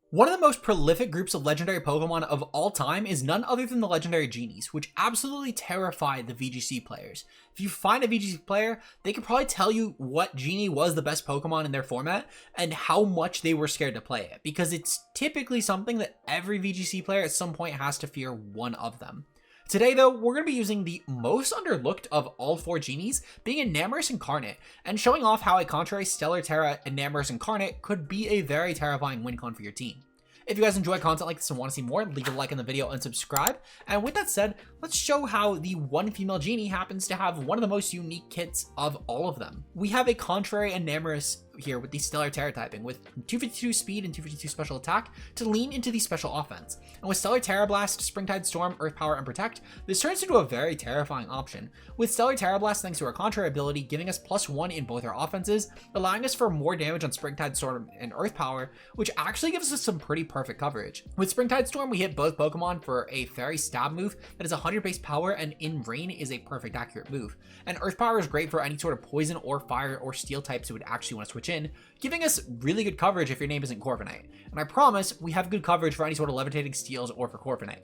One of the most prolific groups of legendary Pokemon of all time is none other than the legendary genies, which absolutely terrify the VGC players. If you find a VGC player, they could probably tell you what genie was the best Pokemon in their format and how much they were scared to play it, because it's typically something that every VGC player at some point has to fear one of them. Today though, we're going to be using the most underlooked of all four genies, being Enamorus Incarnate, and showing off how a contrary Stellar Tera Enamorus Incarnate could be a very terrifying win con for your team. If you guys enjoy content like this and want to see more, leave a like in the video and subscribe. And with that said, let's show how the one female genie happens to have one of the most unique kits of all of them. We have a contrary Enamorus here with the Stellar Tera typing with 252 speed and 252 special attack to lean into the special offense. And with Stellar Tera Blast, Springtide Storm, Earth Power, and Protect, this turns into a very terrifying option. With Stellar Tera Blast, thanks to our contrary ability, giving us +1 in both our offenses, allowing us for more damage on Springtide Storm and Earth Power, which actually gives us some pretty perfect coverage. With Springtide Storm, we hit both Pokemon for a Fairy Stab move that is 100 base power, and in Rain is a perfect accurate move. And Earth Power is great for any sort of poison or fire or steel types who would actually want to switch in, giving us really good coverage if your name isn't Corviknight. And I promise we have good coverage for any sort of levitating steels or for Corviknight.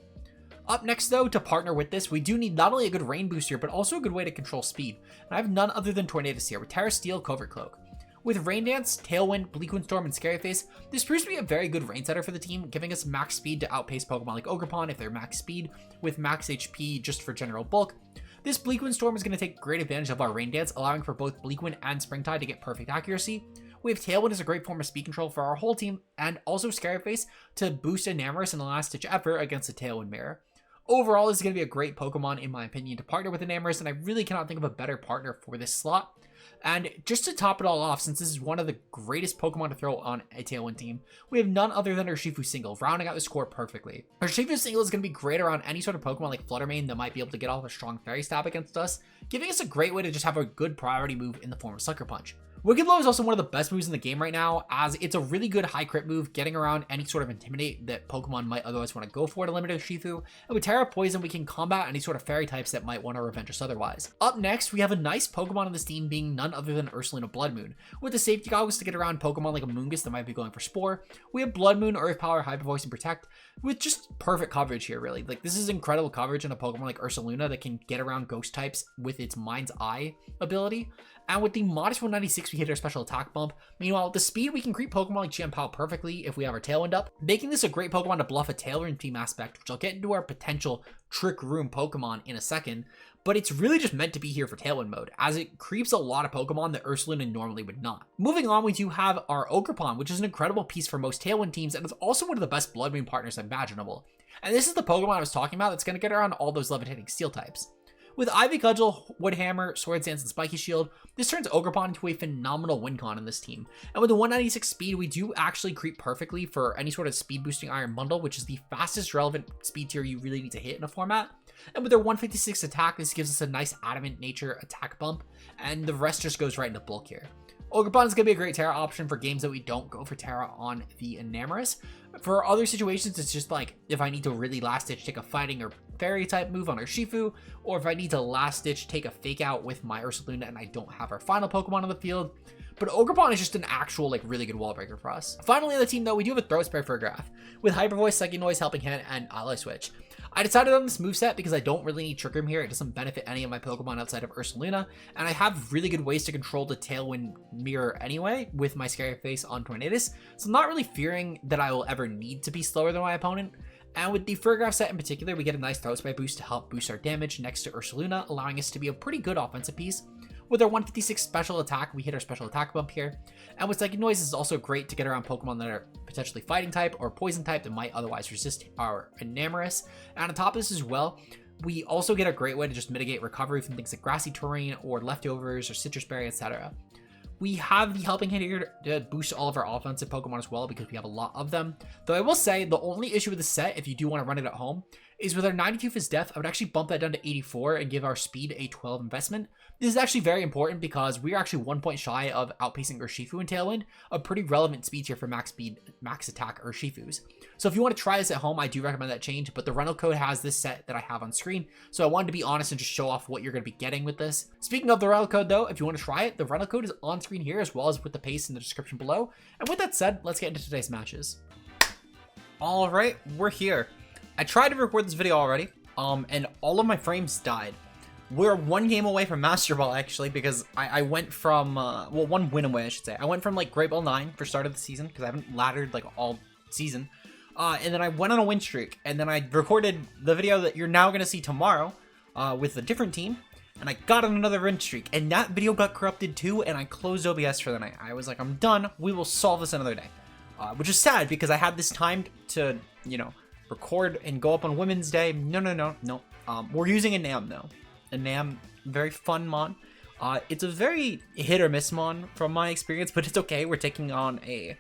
Up next though, to partner with this, we do need not only a good rain booster, but also a good way to control speed. And I have none other than Tornadus here with Tera Steel, Covert, Cloak. With Rain Dance, Tailwind, Bleakwind Storm, and Scary Face, this proves to be a very good rain setter for the team, giving us max speed to outpace Pokemon like Ogerpon if they're max speed, with max HP just for general bulk. This Bleakwind Storm is going to take great advantage of our Rain Dance, allowing for both Bleakwind and Springtide to get perfect accuracy. We have Tailwind as a great form of speed control for our whole team, and also Scary Face to boost Enamorus in the last ditch effort against the Tailwind mirror. Overall, this is going to be a great Pokemon in my opinion to partner with Enamorus, and I really cannot think of a better partner for this slot. And just to top it all off, since this is one of the greatest Pokemon to throw on a Tailwind team, we have none other than Urshifu Single, rounding out the score perfectly. Urshifu Single is going to be great around any sort of Pokemon like Fluttermane that might be able to get off a strong Fairy Stab against us, giving us a great way to just have a good priority move in the form of Sucker Punch. Wicked Blow is also one of the best moves in the game right now, as it's a really good high crit move, getting around any sort of Intimidate that Pokemon might otherwise want to go for to limit Urshifu. And with Tera Poison, we can combat any sort of fairy types that might want to revenge us otherwise. Up next, we have a nice Pokemon on this team being none other than Ursaluna-Bloodmoon. With the safety goggles to get around Pokemon like a Moongus that might be going for Spore, we have Bloodmoon, Earth Power, Hyper Voice, and Protect, with just perfect coverage here, really. Like, this is incredible coverage in a Pokemon like Ursaluna that can get around ghost types with its Mind's Eye ability. And with the modest 196, we hit our special attack bump. Meanwhile, with the speed, we can creep Pokemon like Chien-Pao perfectly if we have our Tailwind up, making this a great Pokemon to bluff a Tailwind team aspect, which I'll get into our potential Trick Room Pokemon in a second. But it's really just meant to be here for Tailwind mode, as it creeps a lot of Pokemon that Ursaluna normally would not. Moving on, we do have our Ogerpon, which is an incredible piece for most Tailwind teams, and it's also one of the best Bloodmoon partners imaginable. And this is the Pokemon I was talking about that's going to get around all those levitating steel types. With Ivy Cudgel, Wood Hammer, Swords Dance, and Spiky Shield, this turns Ogerpon into a phenomenal win con in this team. And with the 196 speed, we do actually creep perfectly for any sort of speed boosting Iron Bundle, which is the fastest relevant speed tier you really need to hit in a format. And with their 156 attack, this gives us a nice Adamant Nature attack bump, and the rest just goes right into bulk here. Ogerpon is going to be a great Tera option for games that we don't go for Tera on the Enamorus. For other situations, it's just like if I need to really last ditch take a fighting or fairy type move on Urshifu, or if I need to last ditch take a fake out with my Ursaluna and I don't have our final Pokemon on the field. But Ogerpon is just an actual like really good wall breaker for us. Finally on the team though, we do have a Throat Spray for a graph, with Hyper Voice, Psychic Noise, Helping Hand, and Ally Switch. I decided on this moveset because I don't really need Trick Room here. It doesn't benefit any of my Pokemon outside of Ursaluna, and I have really good ways to control the Tailwind mirror anyway with my Scary Face on Tornadus, so I'm not really fearing that I will ever need to be slower than my opponent. And with the Furgraph set in particular, we get a nice Throat Spray boost to help boost our damage next to Ursaluna, allowing us to be a pretty good offensive piece. With our 156 special attack, we hit our special attack bump here. And with Psychic Noise, this is also great to get around Pokemon that are potentially fighting type or poison type that might otherwise resist our Enamorus. And on top of this as well, we also get a great way to just mitigate recovery from things like grassy terrain or leftovers or citrus berry, etc. We have the Helping Hand here to boost all of our offensive Pokemon as well because we have a lot of them. Though I will say the only issue with the set, if you do want to run it at home, is with our 92 Fizz Death, I would actually bump that down to 84 and give our speed a 12 investment. This is actually very important because we are actually 1 point shy of outpacing Urshifu and Tailwind, a pretty relevant speed tier for max speed, max attack Urshifus. So if you want to try this at home, I do recommend that change, but the rental code has this set that I have on screen, so I wanted to be honest and just show off what you're going to be getting with this. Speaking of the rental code though, if you want to try it, the rental code is on screen here as well as with the paste in the description below. And with that said, let's get into today's matches. All right, we're here. I tried to record this video already, and all of my frames died. We're one game away from Master Ball, actually, because I went from, well, one win away, I should say. I went from, like, Great Ball 9 for start of the season, because I haven't laddered, like, all season. And then I went on a win streak, and then I recorded the video that you're now going to see tomorrow with a different team, and I got on another win streak, and that video got corrupted too, and I closed OBS for the night. I was like, I'm done. We will solve this another day. Which is sad, because I had this timed to, you know, record and go up on Women's Day. No. We're using Enam, though. Enam, very fun mon. It's a very hit or miss mon from my experience, but it's okay. We're taking on a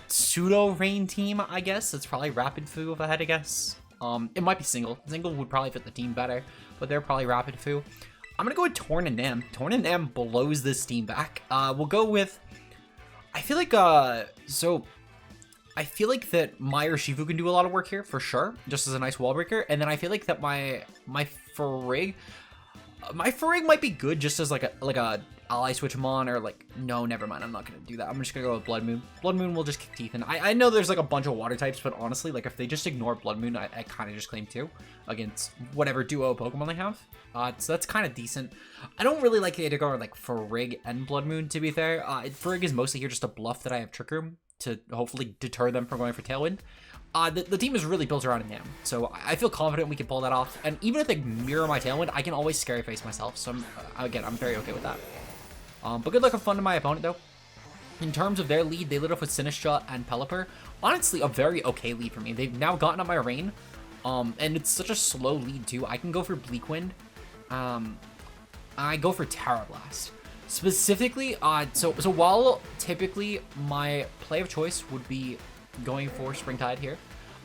pseudo rain team, I guess. It's probably Rapid Fu if I had to guess. It might be single. Single would probably fit the team better, but they're probably Rapid Fu. I'm gonna go with Tornadus. Tornadus blows this team back. We'll go with, I feel like I feel like that my Urshifu can do a lot of work here for sure, just as a nice wall breaker. And then I feel like that my Farig might be good just as like a ally switch mon, or like, no, never mind. I'm not gonna do that. I'm just gonna go with Bloodmoon. Bloodmoon will just kick teeth in. I know there's like a bunch of water types, but honestly, like if they just ignore Bloodmoon, I kind of just claim 2 against whatever duo Pokemon they have. So that's kind of decent. I don't really like the idea to go like Farig and Bloodmoon, to be fair. Farig is mostly here just a bluff that I have Trick Room to hopefully deter them from going for Tailwind. The team is really built around Enam, so I feel confident we can pull that off. And even if they mirror my Tailwind, I can always Scary Face myself. So again, I'm very okay with that. But good luck and fun to my opponent, though. In terms of their lead, they lit off with Sinistcha and Pelipper. Honestly, a very okay lead for me. They've now gotten up my rain, and it's such a slow lead, too. I can go for Bleakwind. I go for Tera Blast. Specifically, so while typically my play of choice would be going for Springtide here,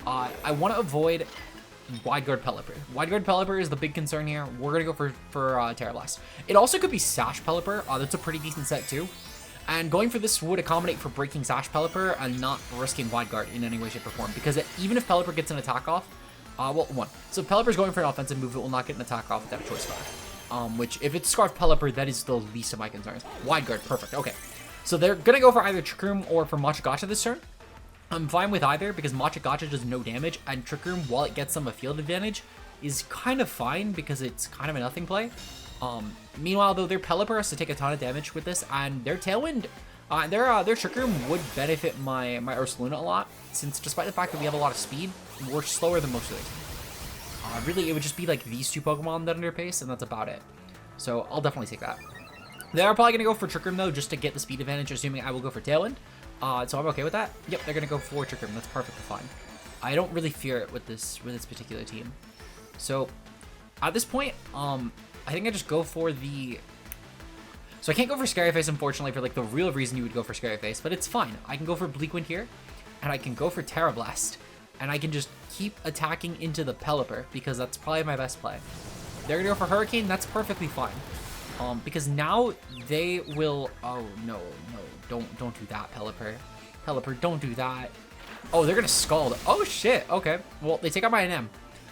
I want to avoid Wide Guard Pelipper. Wide Guard Pelipper is the big concern here. We're going to go for Tera Blast. It also could be Sash Pelipper. That's a pretty decent set too. And going for this would accommodate for breaking Sash Pelipper and not risking Wide Guard in any way, shape, or form. Because even if Pelipper gets an attack off, well, one. So Pelipper's going for an offensive move that will not get an attack off without a choice 5. Which, if it's Scarf Pelipper, that is the least of my concerns. Wide Guard, perfect, okay. So they're going to go for either Trick Room or for Matcha Gotcha this turn. I'm fine with either, because Matcha Gotcha does no damage, and Trick Room, while it gets them a field advantage, is kind of fine, because it's kind of a nothing play. Meanwhile, though, their Pelipper has to take a ton of damage with this, and their Tailwind, their Trick Room would benefit my Ursaluna a lot, since despite the fact that we have a lot of speed, we're slower than most of their team. Really, it would just be like these 2 Pokemon that under pace, and that's about it. So I'll definitely take that. They are probably going to go for Trick Room, though, just to get the speed advantage, assuming I will go for Tailwind. So I'm okay with that. Yep, they're going to go for Trick Room. That's perfectly fine. I don't really fear it with this particular team. So at this point, I think I just go for the... So I can't go for Scary Face, unfortunately, for like the real reason you would go for Scary Face, but it's fine. I can go for Bleakwind here, and I can go for Tera Blast. And I can just keep attacking into the Pelipper, because that's probably my best play. They're going to go for Hurricane. That's perfectly fine. Because now they will... Oh, no. Don't do that, Pelipper. Pelipper, don't do that. Oh, they're going to Scald. Oh, shit. Okay. Well, they take out my NM.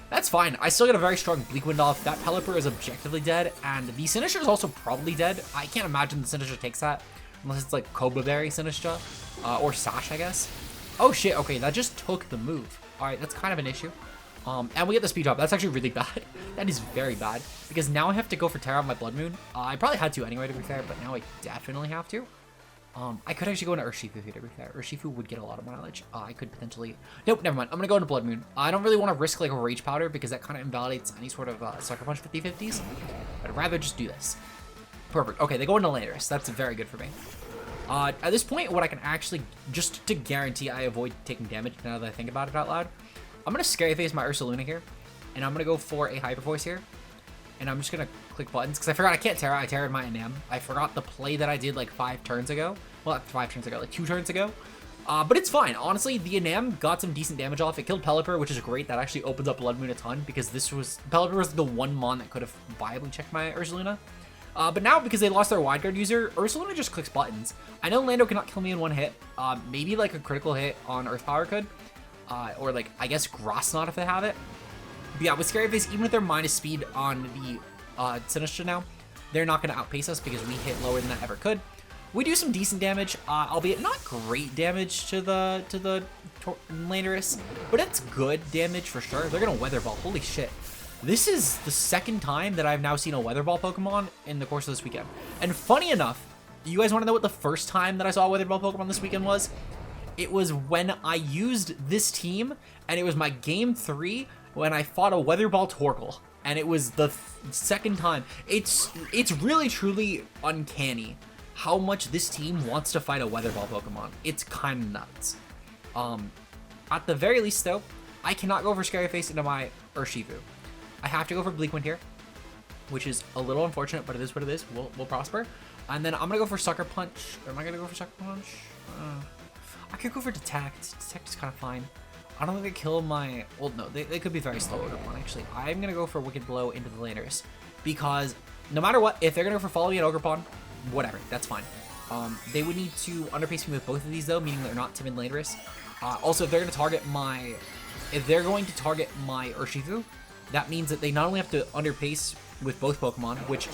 That's fine. I still get a very strong Bleakwind off. That Pelipper is objectively dead. And the Sinistcha is also probably dead. I can't imagine the Sinistcha takes that. Unless it's like Cobra Berry Sinistcha. Or Sash, I guess. Oh, shit. Okay, that just took the move. All right, that's kind of an issue. And we get the speed drop. That's actually really bad. That is very bad. Because now I have to go for Tera on my Bloodmoon. I probably had to anyway, to be fair, but now I definitely have to. I could actually go into Urshifu here, to be fair. Urshifu would get a lot of mileage. I could potentially... Nope, never mind. I'm going to go into Bloodmoon. I don't really want to risk like a Rage Powder, because that kind of invalidates any sort of Sucker Punch 50-50s. I'd rather just do this. Perfect. Okay, they go into Landorus. That's very good for me. At this point, what I can actually, just to guarantee I avoid taking damage now that I think about it out loud, I'm going to Scary Face my Ursaluna here, and I'm going to go for a Hyper Voice here, and I'm just going to click buttons, because I forgot I can't Tera. I Terra'd my Enam. I forgot the play that I did like 5 turns ago. Well, not 5 turns ago, like 2 turns ago. But it's fine. Honestly, the Enam got some decent damage off. It killed Pelipper, which is great. That actually opens up Bloodmoon a ton, because Pelipper was the one mon that could have viably checked my Ursaluna. But now, because they lost their Wide Guard user, Ursaluna just clicks buttons. I know Lando cannot kill me in 1 hit. Maybe like a critical hit on Earth Power could. Or like, I guess Grass Knot if they have it. But yeah, with Scary Face, even with their minus speed on the Sinistcha now, they're not going to outpace us because we hit lower than that ever could. We do some decent damage, albeit not great damage to the Tornadus, but it's good damage for sure. They're gonna Weather Ball. Holy shit. This is the second time that I've now seen a Weather Ball Pokemon in the course of this weekend. And funny enough, you guys want to know what the first time that I saw a Weather Ball Pokemon this weekend was? It was when I used this team, and it was my game 3 when I fought a Weather Ball Torkoal. And it was the second time. It's really truly uncanny how much this team wants to fight a Weather Ball Pokemon. It's kind of nuts. At the very least though, I cannot go for Scary Face into my Urshifu. I have to go for Bleakwind here, which is a little unfortunate, but it is what it is. We'll prosper. And then I'm gonna go for Sucker Punch. Or am I gonna go for Sucker Punch? I could go for Detect. Detect is kind of fine. I don't think they kill my... Well, no, they could be very slow Ogerpon, actually. I'm gonna go for Wicked Blow into the Landorus, because no matter what, if they're gonna go for Follow Me and Ogerpon, whatever, that's fine. They would need to underpace me with both of these though, meaning they're not Timid Landorus. Also, if they're gonna target my... If they're going to target my Urshifu, that means that they not only have to underpace with both Pokemon, which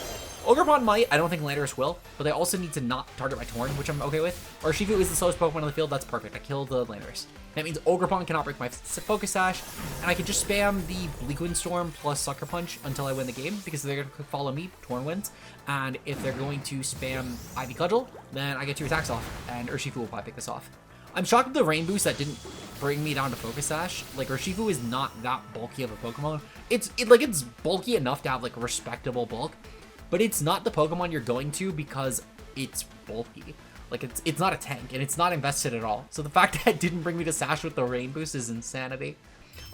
Ogerpon might, I don't think Landorus will, but they also need to not target my Torn, which I'm okay with. Urshifu is the slowest Pokemon on the field, that's perfect. I killed the Landorus. That means Ogerpon cannot break my Focus Sash, and I can just spam the Bleakwind Storm plus Sucker Punch until I win the game, because they're going to follow me, Torn wins, and if they're going to spam Ivy Cudgel, then I get 2 attacks off, and Urshifu will probably pick this off. I'm shocked at the Rain Boost that didn't bring me down to Focus Sash. Like, Urshifu is not that bulky of a Pokemon. It's bulky enough to have, like, a respectable bulk, but it's not the Pokemon you're going to because it's bulky. Like, it's not a tank, and it's not invested at all. So the fact that it didn't bring me to Sash with the Rain Boost is insanity.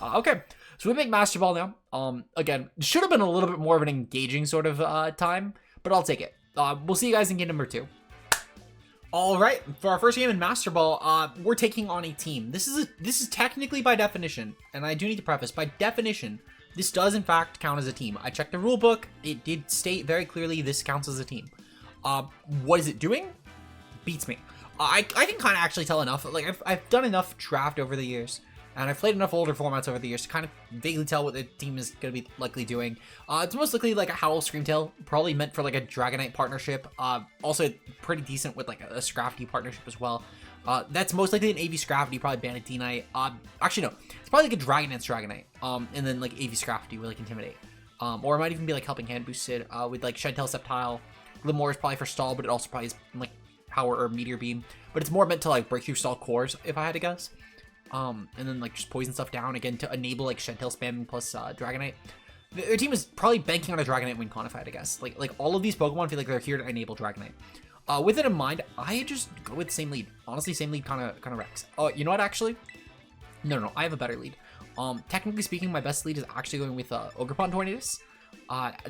Okay, so we make Master Ball now. Again, should have been a little bit more of an engaging sort of time, but I'll take it. We'll see you guys in game number 2. All right, for our first game in Master Ball, we're taking on a team. This is technically by definition, and I do need to preface, by definition, this does in fact count as a team. I checked the rule book. It did state very clearly this counts as a team. What is it doing? Beats me. I can kind of actually tell enough. Like, I've done enough draft over the years, and I've played enough older formats over the years to kind of vaguely tell what the team is going to be likely doing. It's most likely like a Howl Screamtail, probably meant for like a Dragonite partnership. Also pretty decent with like a Scrafty partnership as well. That's most likely an AV Scrafty, probably Bandit-Knight. Actually no, it's probably like a Dragonite, and then like AV Scrafty with like Intimidate. Or it might even be like Helping Hand boosted with like Shed Tail Sceptile. Glimmer is probably for stall, but it also probably is like Power or Meteor Beam. But it's more meant to like break through stall cores, if I had to guess. And then like just poison stuff down again to enable like Shed Tail spamming plus Dragonite. Their team is probably banking on a Dragonite win con, if I had to guess. Like all of these Pokemon feel like they're here to enable Dragonite. With it in mind, I just go with the same lead. Honestly, same lead kind of wrecks. Oh, you know what? Actually, no, I have a better lead. Technically speaking, my best lead is actually going with Ogerpon Tornadus.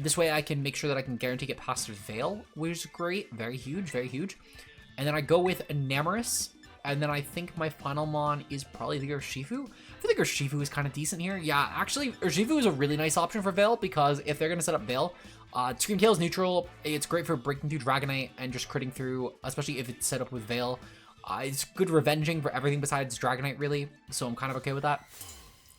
This way I can make sure that I can guarantee get past Veil, which is great, very huge. And then I go with Enamorus. And then I think my final mon is probably the Urshifu. I feel like Urshifu is kind of decent here. Yeah, actually, Urshifu is a really nice option for Veil, because if they're going to set up Veil, Screamtail is neutral. It's great for breaking through Dragonite and just critting through, especially if it's set up with Veil. It's good revenging for everything besides Dragonite, really, so I'm kind of okay with that.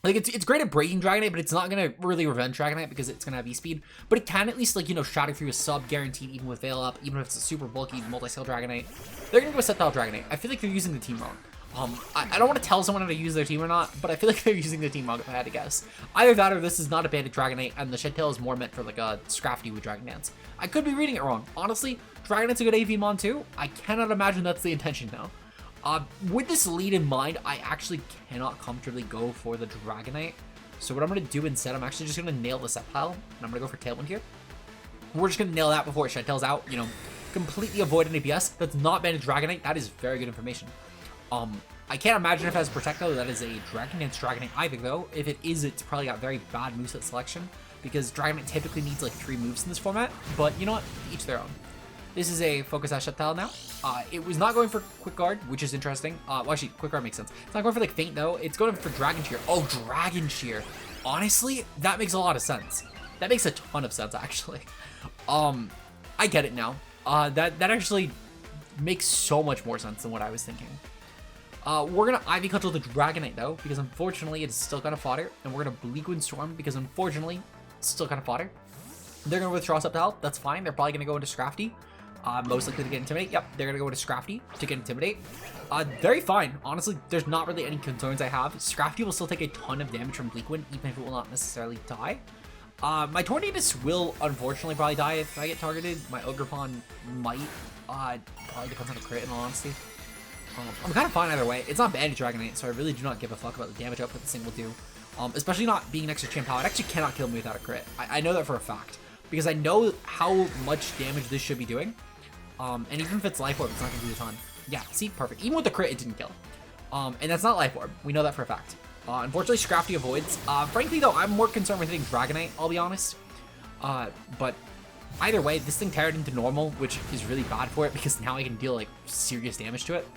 Like, it's great at breaking Dragonite, but it's not going to really revenge Dragonite because it's going to have E-Speed. But it can at least, like, you know, shatter through a sub guaranteed even with Veil up, even if it's a super bulky multi-scale Dragonite. They're going to go Sceptile Dragonite. I feel like they're using the team wrong. I don't want to tell someone how to use their team or not, but I feel like they're using the team wrong if I had to guess. Either that or this is not a Bandit Dragonite, and the Shed Tail is more meant for, like, a Scrafty with Dragon Dance. I could be reading it wrong. Honestly, Dragonite's a good AV mon too. I cannot imagine that's the intention now. With this lead in mind, I actually cannot comfortably go for the Dragonite. So what I'm going to do instead, I'm actually just going to nail the Sceptile, and I'm going to go for Tailwind here. We're just going to nail that before Shed Tail's out, you know, completely avoid an APS. That's not Bandit Dragonite. That is very good information. I can't imagine if it has Protect, though. That is a Dragon Dance Dragonite either, though. If it is, it's probably got very bad moveset selection, because Dragonite typically needs like 3 moves in this format. But you know what? Each their own. This is a Focus Sash Sceptile now. It was not going for Quick Guard, which is interesting. Well, actually, Quick Guard makes sense. It's not going for like Feint, though. It's going for Dragon Shear. Oh, Dragon Shear. Honestly, that makes a lot of sense. That makes a ton of sense, actually. I get it now. That actually makes so much more sense than what I was thinking. We're going to Ivy Cudgel the Dragonite, though, because unfortunately it's still kind of fodder. And we're going to Bleakwind Storm, because unfortunately it's still kind of fodder. They're going to withdraw Sceptile. That's fine. They're probably going to go into Scrafty. Most likely to get Intimidate. Yep, they're going to go to Scrafty to get Intimidate. Very fine. Honestly, there's not really any concerns I have. Scrafty will still take a ton of damage from Bleakwind, even if it will not necessarily die. My Tornadus will unfortunately probably die if I get targeted. My Ogerpon might. Probably depends on the crit, in all honesty. I'm kind of fine either way. It's not Bandit Dragonite, so I really do not give a fuck about the damage output this thing will do. Especially not being next to Champao. It actually cannot kill me without a crit. I know that for a fact. Because I know how much damage this should be doing. And even if it's Life Orb, it's not going to do a ton. Yeah, see? Perfect. Even with the crit, it didn't kill. And that's not Life Orb. We know that for a fact. Unfortunately, Scrafty avoids. Frankly, though, I'm more concerned with hitting Dragonite, I'll be honest. But either way, this thing teared into normal, which is really bad for it because now I can deal, like, serious damage to it.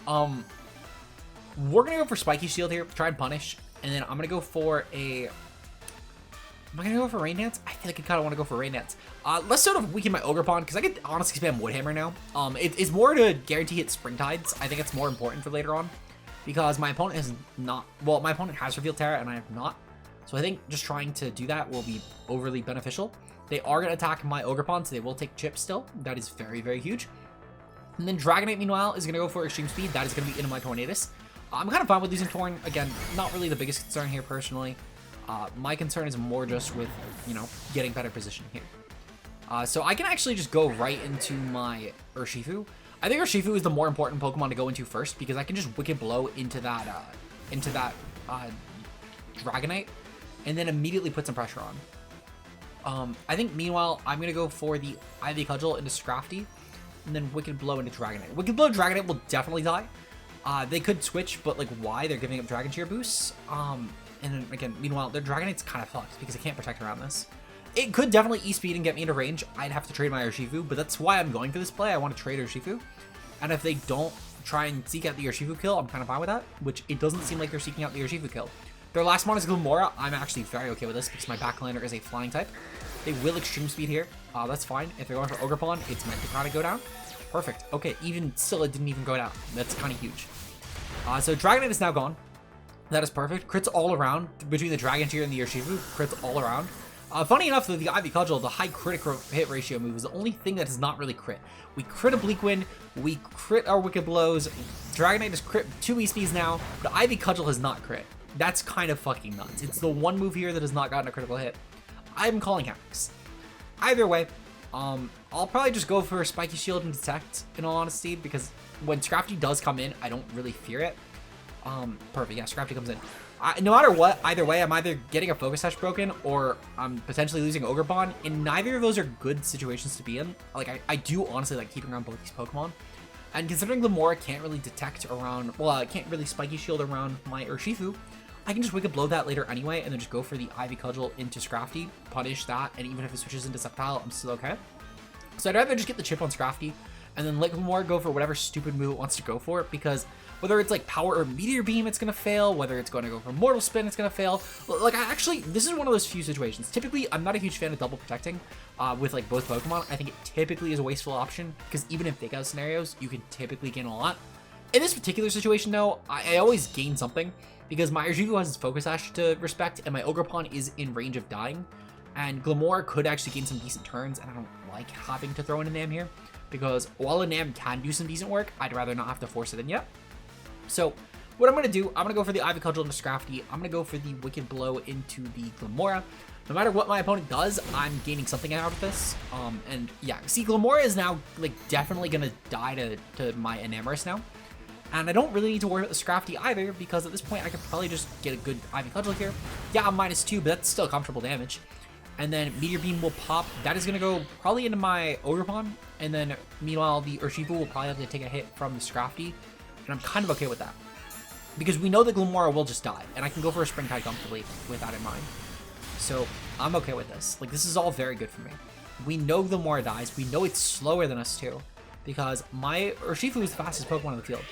We're going to go for Spiky Shield here, try and punish. And then I'm going to go for a... Am I going to go for Rain Dance? I feel like I kind of want to go for Rain Dance. Let's sort of weaken my Ogerpon, because I could honestly spam Woodhammer now. It's more to guarantee hit Springtides. I think it's more important for later on. Because my opponent has not... Well, my opponent has revealed Tera, and I have not. So I think just trying to do that will be overly beneficial. They are going to attack my Ogerpon, so they will take Chip still. That is very, very huge. And then Dragonite, meanwhile, is going to go for Extreme Speed. That is going to be into my Tornadus. I'm kind of fine with using Torn. Again, not really the biggest concern here, personally. My concern is more just with, you know, getting better position here. So I can actually just go right into my Urshifu. I think Urshifu is the more important Pokemon to go into first because I can just Wicked Blow into that Dragonite and then immediately put some pressure on. I think meanwhile, I'm going to go for the Ivy Cudgel into Scrafty and then Wicked Blow into Dragonite. Wicked Blow Dragonite will definitely die. They could switch, but like why? They're giving up Dragon Cheer boosts. And then again, meanwhile, their Dragonite's kind of fucked because I can't protect around this. It could definitely E-Speed and get me into range. I'd have to trade my Urshifu, but that's why I'm going for this play. I want to trade Urshifu. And if they don't try and seek out the Urshifu kill, I'm kind of fine with that, which it doesn't seem like they're seeking out the Urshifu kill. Their last one is Glimmora. I'm actually very okay with this because my Backlander is a flying type. They will Extreme Speed here. That's fine. If they're going for Ogerpon, it's meant to kind of go down. Perfect. Okay, even still, it didn't even go down. That's kind of huge. So Dragonite is now gone. That is perfect. Crits all around between the Dragon Tier and the Urshifu. Crits all around. Funny enough, though, the Ivy Cudgel, the high critical hit ratio move, is the only thing that does not really crit. We crit a Bleakwind, we crit our Wicked Blows. Dragonite has crit 2 E-Speeds now, but Ivy Cudgel has not crit. That's kind of fucking nuts. It's the one move here that has not gotten a critical hit. I'm calling hacks. Either way, I'll probably just go for Spiky Shield and Detect, in all honesty, because when Scrafty does come in, I don't really fear it. Perfect. Yeah, Scrafty comes in. No matter what, either way, I'm either getting a Focus Sash broken or I'm potentially losing Ogerpon, and neither of those are good situations to be in. Like, I do honestly like keeping around both these Pokemon. And considering Glimmora can't really detect around, well, I can't really Spiky Shield around my Urshifu, I can just Wicked Blow that later anyway, and then just go for the Ivy Cudgel into Scrafty, punish that, and even if it switches into Sceptile, I'm still okay. So I'd rather just get the chip on Scrafty, and then let Glimmora go for whatever stupid move it wants to go for, because whether it's like Power or Meteor Beam, it's going to fail. Whether it's going to go for Mortal Spin, it's going to fail. Like, this is one of those few situations. Typically, I'm not a huge fan of double protecting with like both Pokemon. I think it typically is a wasteful option, because even in big out scenarios, you can typically gain a lot. In this particular situation, though, I always gain something, because my Urshifu has its Focus Sash to respect, and my Ogerpon is in range of dying. And Glimmora could actually gain some decent turns, and I don't like having to throw in a Nam here, because while a Nam can do some decent work, I'd rather not have to force it in yet. So what I'm going to do, I'm going to go for the Ivy Cudgel into Scrafty. I'm going to go for the Wicked Blow into the Glimmora. No matter what my opponent does, I'm gaining something out of this. And yeah, see, Glimmora is now like definitely going to die to my Enamorus now. And I don't really need to worry about the Scrafty either, because at this point I could probably just get a good Ivy Cudgel here. Yeah, I'm -2, but that's still comfortable damage. And then Meteor Beam will pop. That is going to go probably into my Ogerpon. And then meanwhile, the Urshifu will probably have to take a hit from the Scrafty. And I'm kind of okay with that, because we know that Glimmora will just die, and I can go for a Springtide comfortably with that in mind. So I'm okay with this. Like, this is all very good for me. We know Glimmora dies. We know it's slower than us too, because my Urshifu is the fastest Pokemon in the field.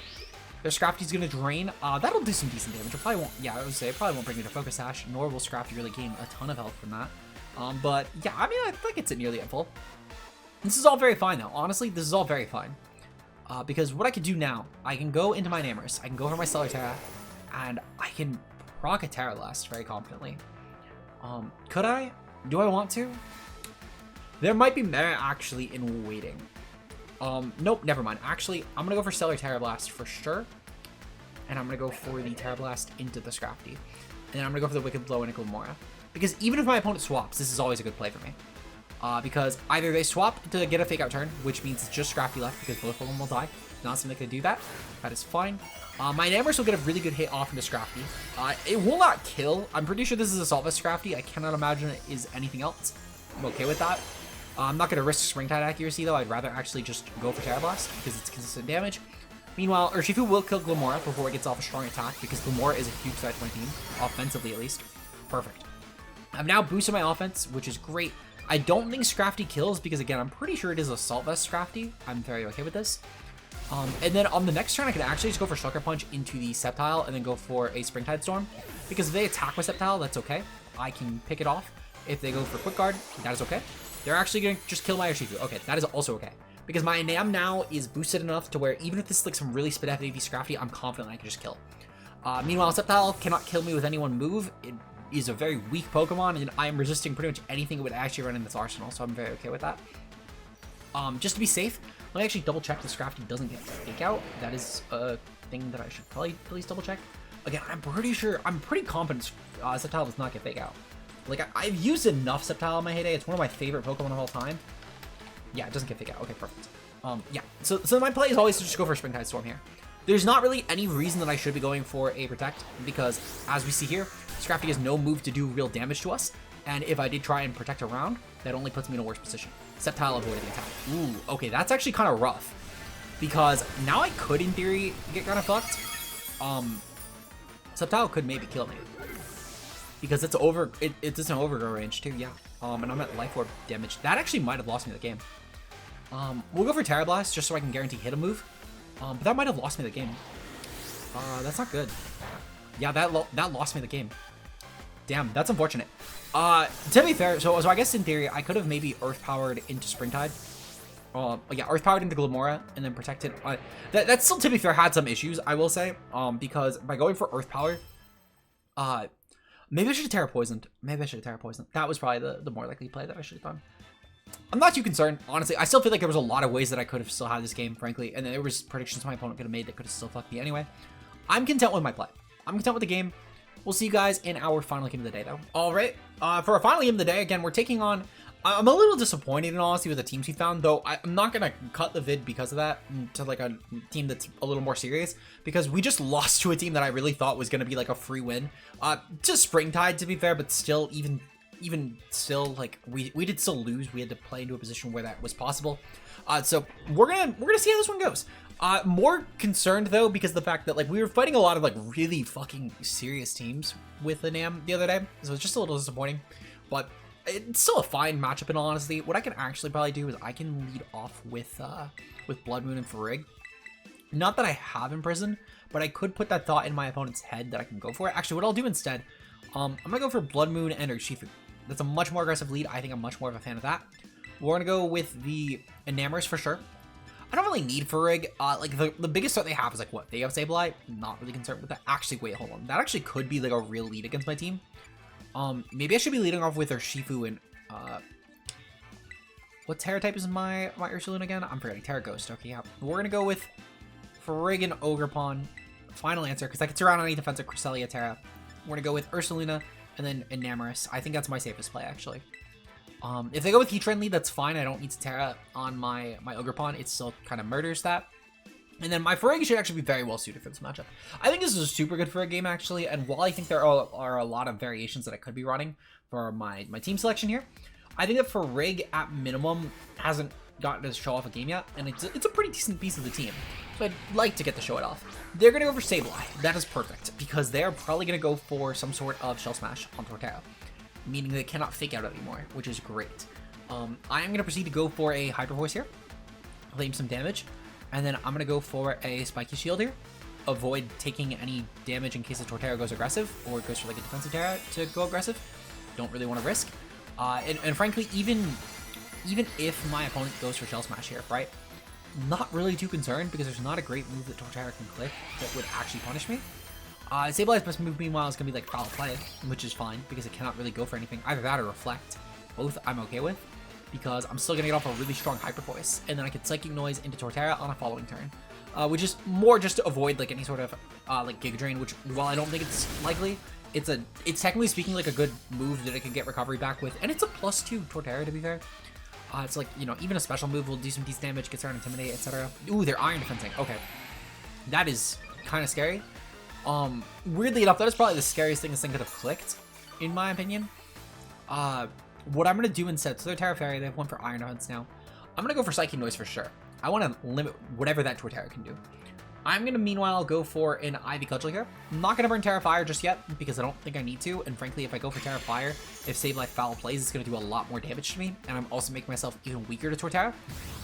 Their Scrafty's going to drain. That'll do some decent damage. It probably won't. Yeah, I would say it probably won't bring me to Focus Sash, nor will Scrafty really gain a ton of health from that. But yeah, I mean, I think it's at nearly at full. This is all very fine though. Honestly, this is all very fine. Because what I can do now, I can go into my Enamorus, I can go for my Stellar Tera, and I can proc a Tera Blast very confidently. Could I? Do I want to? There might be merit actually in waiting. Nope, never mind. Actually, I'm gonna go for Stellar Tera Blast for sure. And I'm gonna go for the Tera Blast into the Scrafty. And then I'm gonna go for the Wicked Blow into Glamora. Because even if my opponent swaps, this is always a good play for me. Because either they swap to get a fake out turn, which means it's just Scrafty left because both of them will die. Not something they can do that. That is fine. My Enamorus will get a really good hit off into Scrafty. It will not kill. I'm pretty sure this is a Assault Vest Scrafty. I cannot imagine it is anything else. I'm okay with that. I'm not going to risk Springtide accuracy though. I'd rather actually just go for Tera Blast because it's consistent damage. Meanwhile, Urshifu will kill Glamora before it gets off a strong attack because Glamora is a huge threat to my team, offensively at least. Perfect. I've now boosted my offense, which is great. I don't think Scrafty kills because, again, I'm pretty sure it is Assault Vest Scrafty. I'm very okay with this. And then on the next turn, I could actually just go for Sucker Punch into the Sceptile and then go for a Springtide Storm. Because if they attack my Sceptile, that's okay. I can pick it off. If they go for Quick Guard, that is okay. They're actually going to just kill my Urshifu. Okay, that is also okay. Because my Enam now is boosted enough to where even if this is like some really spit heavy Scrafty, I'm confident I can just kill. Meanwhile, Sceptile cannot kill me with any one move. It is a very weak Pokemon, and I am resisting pretty much anything it would actually run in its arsenal, so I'm very okay with that. Just to be safe, let me actually double check the Scrafty doesn't get Fake Out. That is a thing that I should probably at least double check. Again, I'm pretty confident Sceptile does not get Fake Out. Like, I've used enough Sceptile in my heyday. It's one of my favorite Pokemon of all time. Yeah, it doesn't get Fake Out. Okay, perfect. Yeah, so my play is always to just go for Springtide Storm here. There's not really any reason that I should be going for a Protect, because as we see here, Scrafty has no move to do real damage to us, and if I did try and Protect around, that only puts me in a worse position. Sceptile avoided the attack. Ooh, okay, that's actually kind of rough, because now I could, in theory, get kind of fucked. Sceptile could maybe kill me, because it's an overgrow range too, yeah. And I'm at Life Orb damage. That actually might have lost me the game. We'll go for Tera Blast just so I can guarantee hit a move. But that might have lost me the game. That's not good. Yeah, that lost me the game. Damn, that's unfortunate. To be fair, so I guess in theory, I could have maybe Earth Powered into Springtide. Yeah, Earth Powered into Glamora and then protected. That still, to be fair, had some issues, I will say. Because by going for Earth Power, maybe I should have Terra Poisoned. That was probably the more likely play that I should have done. I'm not too concerned, honestly. I still feel like there was a lot of ways that I could have still had this game, frankly, and there was predictions my opponent could have made that could have still fucked me anyway. I'm content with my play. I'm content with the game. We'll see you guys in our final game of the day, though. All right, for our final game of the day, again, we're taking on... I'm a little disappointed, in honesty, with the teams we found, though I'm not going to cut the vid because of that to, like, a team that's a little more serious, because we just lost to a team that I really thought was going to be, like, a free win. Just Springtide, to be fair, but still, even still, like, we did still lose. We had to play into a position where that was possible. So we're gonna see how this one goes. More concerned though because of the fact that like we were fighting a lot of like really fucking serious teams with the NAM the other day, so it's just a little disappointing. But it's still a fine matchup in all honesty. What I can actually probably do is I can lead off with Bloodmoon and Farig. Not that I have Imprisoned, but I could put that thought in my opponent's head that I can go for it. Actually, what I'll do instead, I'm gonna go for Bloodmoon and Urshifu. That's a much more aggressive lead. I think I'm much more of a fan of that. We're gonna go with the Enamorus for sure. I don't really need Farig. Like the biggest threat they have is like what? They have Sableye. Not really concerned with that. Actually, wait, hold on. That actually could be like a real lead against my team. Maybe I should be leading off with Urshifu and what Terra type is my Ursaluna again? I'm forgetting. Terra Ghost. Okay, yeah. We're gonna go with Farig and Ogerpon. Final answer, because I can surround any defensive Cresselia Terra. We're gonna go with Ursaluna and then Enamorus. I think that's my safest play, actually. If they go with Heatran lead, that's fine. I don't need to Terra on my Ogerpon. It still kind of murders that. And then my Farig should actually be very well suited for this matchup. I think this is a super good Farig game, actually. And while I think there are a lot of variations that I could be running for my team selection here, I think that Farig, at minimum, hasn't gotten to show off a game yet. And it's a pretty decent piece of the team. So I'd like to get to show it off. They're going to go for Sableye. That is perfect, because they're probably going to go for some sort of Shell Smash on Tornadus, meaning they cannot Fake Out anymore, which is great. I am going to proceed to go for a Hyper Voice here, claim some damage, and then I'm going to go for a Spiky Shield here, avoid taking any damage in case the Torterra goes aggressive, or goes for like a defensive Terra to go aggressive. Don't really want to risk. And frankly, even if my opponent goes for Shell Smash here, right? Not really too concerned, because there's not a great move that Torterra can click that would actually punish me. Sableye's best move, meanwhile, is going to be like Foul Play, which is fine, because it cannot really go for anything. Either that or Reflect. Both I'm okay with. because I'm still gonna get off a really strong Hyper Voice, and then I can Psychic Noise into Torterra on a following turn, which is more just to avoid like any sort of like Giga Drain, which while I don't think it's likely, it's technically speaking like a good move that it can get recovery back with, and it's a +2 Torterra to be fair. It's like, you know, even a special move will do some decent damage, gets around Intimidate, etc. Ooh, they're Iron Defensing. Okay, that is kind of scary. Weirdly enough, that is probably the scariest thing this thing could have clicked, in my opinion. What I'm gonna do instead, so they're Terra Fairy, they have one for Iron Defense now. I'm gonna go for Psychic Noise for sure. I want to limit whatever that Torterra can do. I'm gonna meanwhile go for an Ivy Cudgel here. I'm not gonna burn Terra Fire just yet because I don't think I need to, and frankly, if I go for Terra Fire, if Sableye foul plays, it's gonna do a lot more damage to me, and I'm also making myself even weaker to Torterra.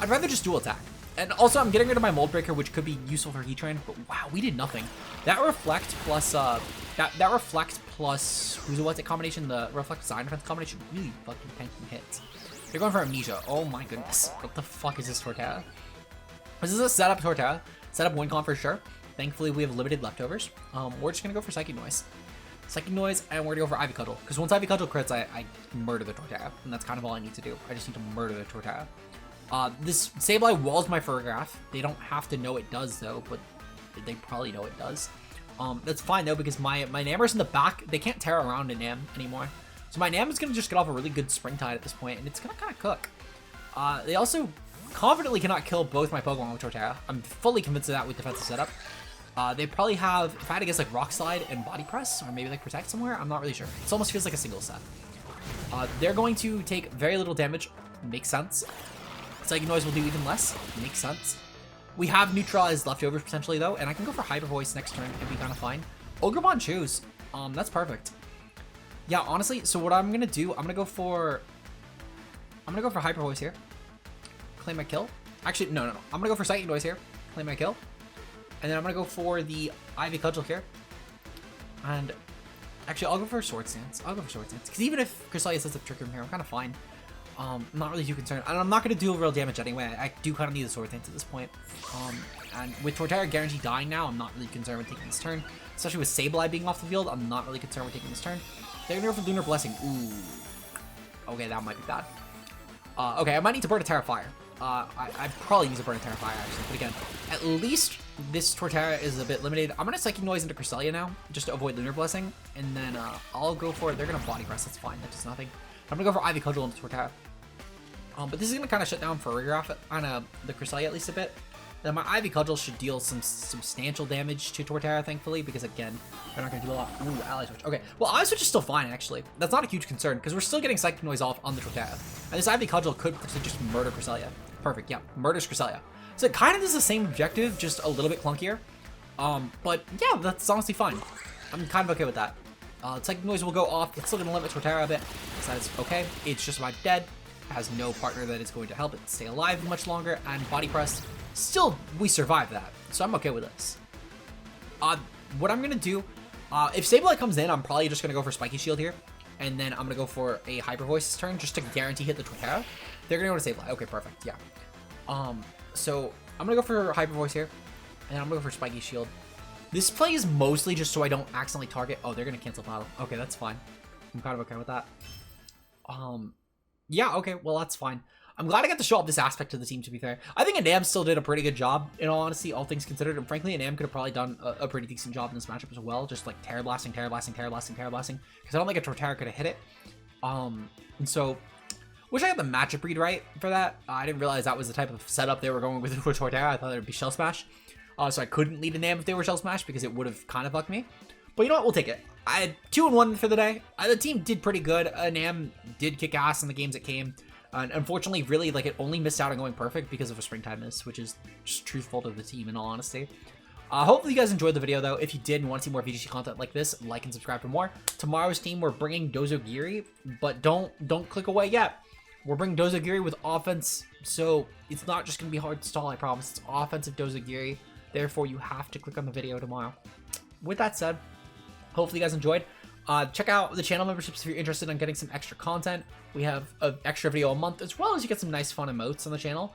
I'd rather just dual attack. And also, I'm getting rid of my Mold Breaker, which could be useful for Heatran, but wow, we did nothing. That Reflect plus, that Reflect plus, what's it combination, the Reflect Design Defense combination really fucking tanking hits. They're going for Amnesia. Oh my goodness. What the fuck is this Torterra? This is a setup Torterra. Setup win con for sure. Thankfully, we have limited leftovers. We're just gonna go for Psychic Noise. Psychic Noise, and we're gonna go for Ivy Cudgel. Because once Ivy Cudgel crits, I murder the Torterra, and that's kind of all I need to do. I just need to murder the Torterra. This Sableye walls my Furgraph. They don't have to know it does though, but they probably know it does. That's fine though, because my Enamorus in the back, they can't tear around an Enam anymore. So my Enam is gonna just get off a really good Springtide at this point, and it's gonna kind of cook. They also confidently cannot kill both my Pokemon with Torterra. I'm fully convinced of that with defensive setup. They probably have, if I had to guess, like Rock Slide and Body Press, or maybe like Protect somewhere. I'm not really sure. It almost feels like a single set. They're going to take very little damage. Makes sense. Psychic Noise will do even less. Makes sense. We have neutralized leftovers potentially though, and I can go for Hyper Voice next turn and be kind of fine. Ogremon Choose. That's perfect. Yeah, honestly, so what I'm gonna do, I'm gonna go for Hyper Voice here. Claim my kill. Actually, no. I'm gonna go for Psychic Noise here. Claim my kill. And then I'm gonna go for the Ivy Cudgel here. And actually, I'll go for Sword Stance. Because even if Cresselia sets up Trick Room here, I'm kind of fine. I'm not really too concerned. And I'm not gonna do real damage anyway. I do kind of need the Sword Stance at this point. And with Torterra guaranteed dying now, I'm not really concerned with taking this turn. Especially with Sableye being off the field, I'm not really concerned with taking this turn. They're gonna go for Lunar Blessing. Ooh. Okay, that might be bad. Okay, I might need to burn a Terra Fire. I probably need to burn a Terra Fire actually, but again, at least this Torterra is a bit limited. I'm gonna Psychic Noise into Cresselia now, just to avoid Lunar Blessing, and then I'll go for it. They're gonna Body Press, that's fine, that does nothing. I'm gonna go for Ivy Cudgel into Torterra. But this is gonna kind of shut down Furgraph on the Cresselia at least a bit. Then my Ivy Cudgel should deal some substantial damage to Torterra, thankfully, because again, they're not gonna do a lot. Ooh, Ally Switch. Okay, well, Ally Switch is still fine, actually. That's not a huge concern, because we're still getting Psychic Noise off on the Torterra. And this Ivy Cudgel could just murder Cresselia. Perfect, yeah, murders Cresselia. So it kind of does the same objective, just a little bit clunkier. But yeah, that's honestly fine. I'm kind of okay with that. Psychic Noise will go off. It's still gonna limit Torterra a bit, so that's okay. It's just about dead. It has no partner that is going to help it stay alive much longer, and Body Press. Still, we survived that, so I'm okay with this. What I'm gonna do, if Sableye comes in, I'm probably just gonna go for Spiky Shield here, and then I'm gonna go for a Hyper Voice this turn just to guarantee hit the Torterra. They're gonna go to Sableye. Okay, perfect. Yeah. So I'm gonna go for Hyper Voice here, and I'm gonna go for Spiky Shield. This play is mostly just so I don't accidentally target. Oh, they're gonna cancel battle. Okay, that's fine. I'm kind of okay with that. Yeah. Okay. Well, that's fine. I'm glad I got to show off this aspect of the team, to be fair. I think Enam still did a pretty good job, in all honesty, all things considered. And frankly, Enam could have probably done a pretty decent job in this matchup as well. Just like Tera Blasting. Because I don't think a Torterra could have hit it. And so, wish I got the matchup read right for that. I didn't realize that was the type of setup they were going with for Torterra. I thought it would be Shell Smash. So I couldn't lead Enam if they were Shell Smash because it would have kind of fucked me. But you know what? We'll take it. I had 2-1 for the day. The team did pretty good. Enam did kick ass in the games that came. And unfortunately, really, like, it only missed out on going perfect because of a Springtide miss, which is just truthful to the team, in all honesty. Hopefully you guys enjoyed the video, though. If you did and want to see more VGC content like this, like and subscribe for more. Tomorrow's team, we're bringing Dozogiri, but don't click away yet. We're bringing Dozogiri with offense, so it's not just going to be hard to stall, I promise. It's offensive Dozogiri. Therefore, you have to click on the video tomorrow. With that said, hopefully you guys enjoyed. Check out the channel memberships if you're interested in getting some extra content. We have an extra video a month, as well as you get some nice fun emotes on the channel.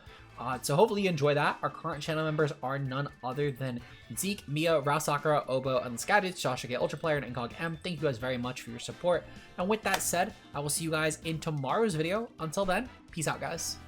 So hopefully you enjoy that. Our current channel members are none other than Zeke, Mia, Rao Sakura, Obo, and Scadgets, Joshua K, Ultra Player, and Incog M. Thank you guys very much for your support. And with that said, I will see you guys in tomorrow's video. Until then, peace out, guys.